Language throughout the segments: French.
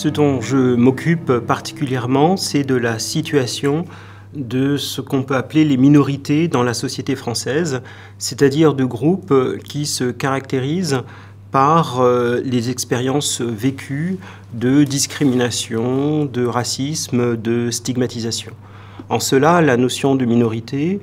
Ce dont je m'occupe particulièrement, c'est de la situation de ce qu'on peut appeler les minorités dans la société française, c'est-à-dire de groupes qui se caractérisent par les expériences vécues de discrimination, de racisme, de stigmatisation. En cela, la notion de minorité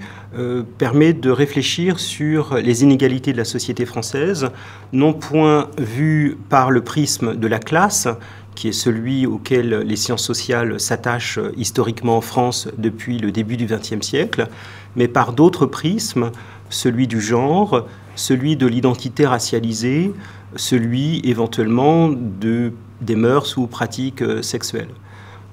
permet de réfléchir sur les inégalités de la société française, non point vues par le prisme de la classe, qui est celui auquel les sciences sociales s'attachent historiquement en France depuis le début du XXe siècle, mais par d'autres prismes, celui du genre, celui de l'identité racialisée, celui éventuellement des mœurs ou pratiques sexuelles.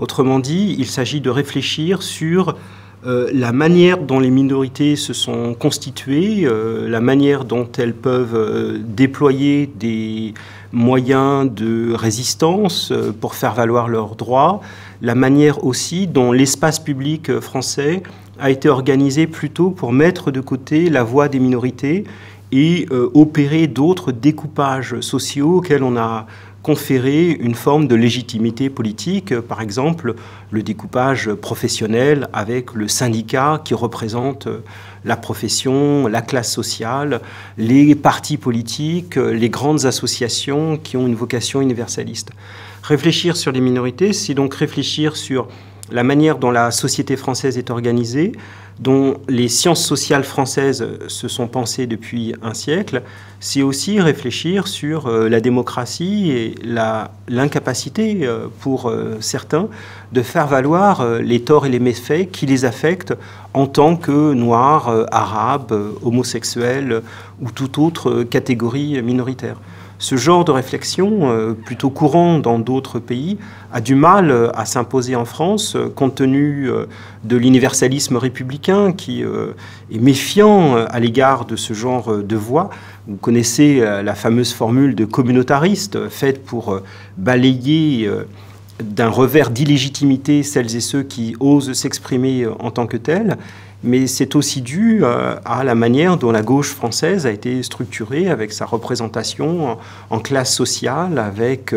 Autrement dit, il s'agit de réfléchir sur la manière dont les minorités se sont constituées, la manière dont elles peuvent déployer des moyens de résistance pour faire valoir leurs droits, la manière aussi dont l'espace public français a été organisé plutôt pour mettre de côté la voix des minorités et opérer d'autres découpages sociaux auxquels on a conférer une forme de légitimité politique, par exemple le découpage professionnel avec le syndicat qui représente la profession, la classe sociale, les partis politiques, les grandes associations qui ont une vocation universaliste. Réfléchir sur les minorités, c'est donc réfléchir sur la manière dont la société française est organisée, dont les sciences sociales françaises se sont pensées depuis un siècle, c'est aussi réfléchir sur la démocratie et l'incapacité pour certains de faire valoir les torts et les méfaits qui les affectent en tant que noirs, arabes, homosexuels ou toute autre catégorie minoritaire. Ce genre de réflexion, plutôt courant dans d'autres pays, a du mal à s'imposer en France, compte tenu de l'universalisme républicain qui est méfiant à l'égard de ce genre de voix. Vous connaissez la fameuse formule de communautariste faite pour balayer d'un revers d'illégitimité celles et ceux qui osent s'exprimer en tant que tels. Mais c'est aussi dû à la manière dont la gauche française a été structurée avec sa représentation en classe sociale, avec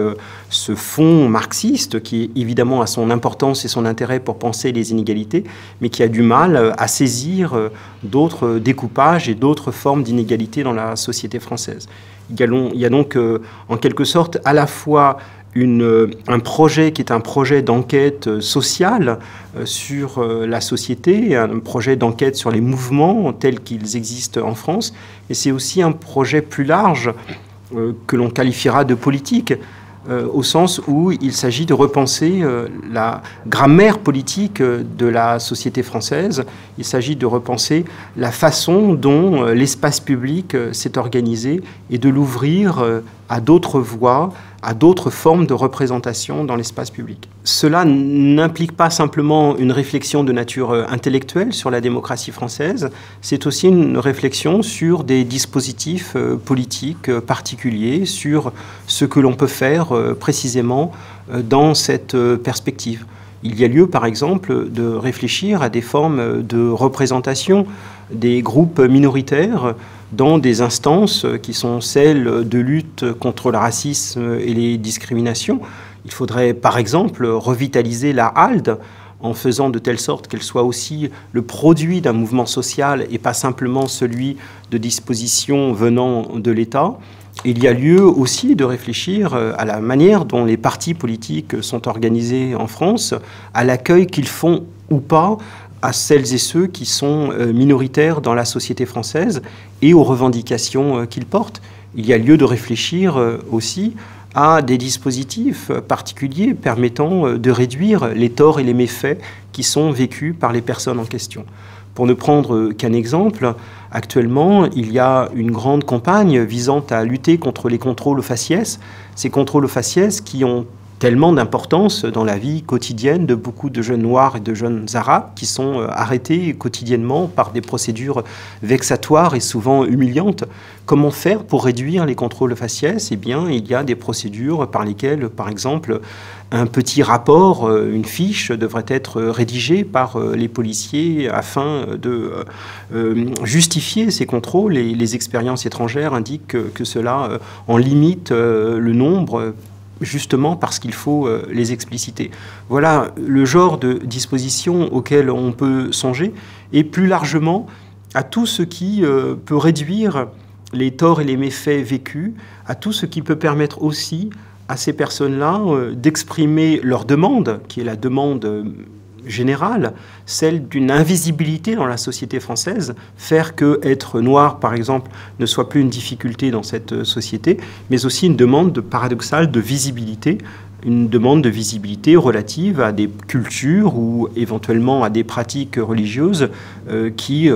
ce fond marxiste qui évidemment a son importance et son intérêt pour penser les inégalités, mais qui a du mal à saisir d'autres découpages et d'autres formes d'inégalités dans la société française. Il y a donc en quelque sorte à la fois un projet qui est un projet d'enquête sociale sur la société, un projet d'enquête sur les mouvements tels qu'ils existent en France, et c'est aussi un projet plus large que l'on qualifiera de politique, au sens où il s'agit de repenser la grammaire politique de la société française. Il s'agit de repenser la façon dont l'espace public s'est organisé et de l'ouvrir à d'autres voies, à d'autres formes de représentation dans l'espace public. Cela n'implique pas simplement une réflexion de nature intellectuelle sur la démocratie française, c'est aussi une réflexion sur des dispositifs politiques particuliers, sur ce que l'on peut faire précisément dans cette perspective. Il y a lieu, par exemple, de réfléchir à des formes de représentation des groupes minoritaires dans des instances qui sont celles de lutte contre le racisme et les discriminations. Il faudrait, par exemple, revitaliser la HALDE en faisant de telle sorte qu'elle soit aussi le produit d'un mouvement social et pas simplement celui de dispositions venant de l'État. Il y a lieu aussi de réfléchir à la manière dont les partis politiques sont organisés en France, à l'accueil qu'ils font ou pas à celles et ceux qui sont minoritaires dans la société française et aux revendications qu'ils portent. Il y a lieu de réfléchir aussi à des dispositifs particuliers permettant de réduire les torts et les méfaits qui sont vécus par les personnes en question. Pour ne prendre qu'un exemple, actuellement, il y a une grande campagne visant à lutter contre les contrôles aux faciès. Ces contrôles aux faciès qui ont tellement d'importance dans la vie quotidienne de beaucoup de jeunes noirs et de jeunes arabes qui sont arrêtés quotidiennement par des procédures vexatoires et souvent humiliantes. Comment faire pour réduire les contrôles faciès? Eh bien, il y a des procédures par lesquelles, par exemple, un petit rapport, une fiche devrait être rédigée par les policiers afin de justifier ces contrôles, et les expériences étrangères indiquent que cela en limite le nombre justement parce qu'il faut les expliciter. Voilà le genre de dispositions auxquelles on peut songer, et plus largement à tout ce qui peut réduire les torts et les méfaits vécus, à tout ce qui peut permettre aussi à ces personnes-là d'exprimer leur demande, qui est la demande générale, celle d'une invisibilité dans la société française, faire que être noir, par exemple, ne soit plus une difficulté dans cette société, mais aussi une demande paradoxale de visibilité, une demande de visibilité relative à des cultures ou éventuellement à des pratiques religieuses qui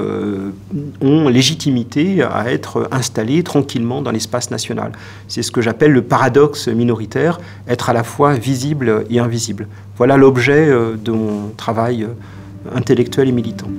ont légitimité à être installées tranquillement dans l'espace national. C'est ce que j'appelle le paradoxe minoritaire, être à la fois visible et invisible. Voilà l'objet de mon travail intellectuel et militant.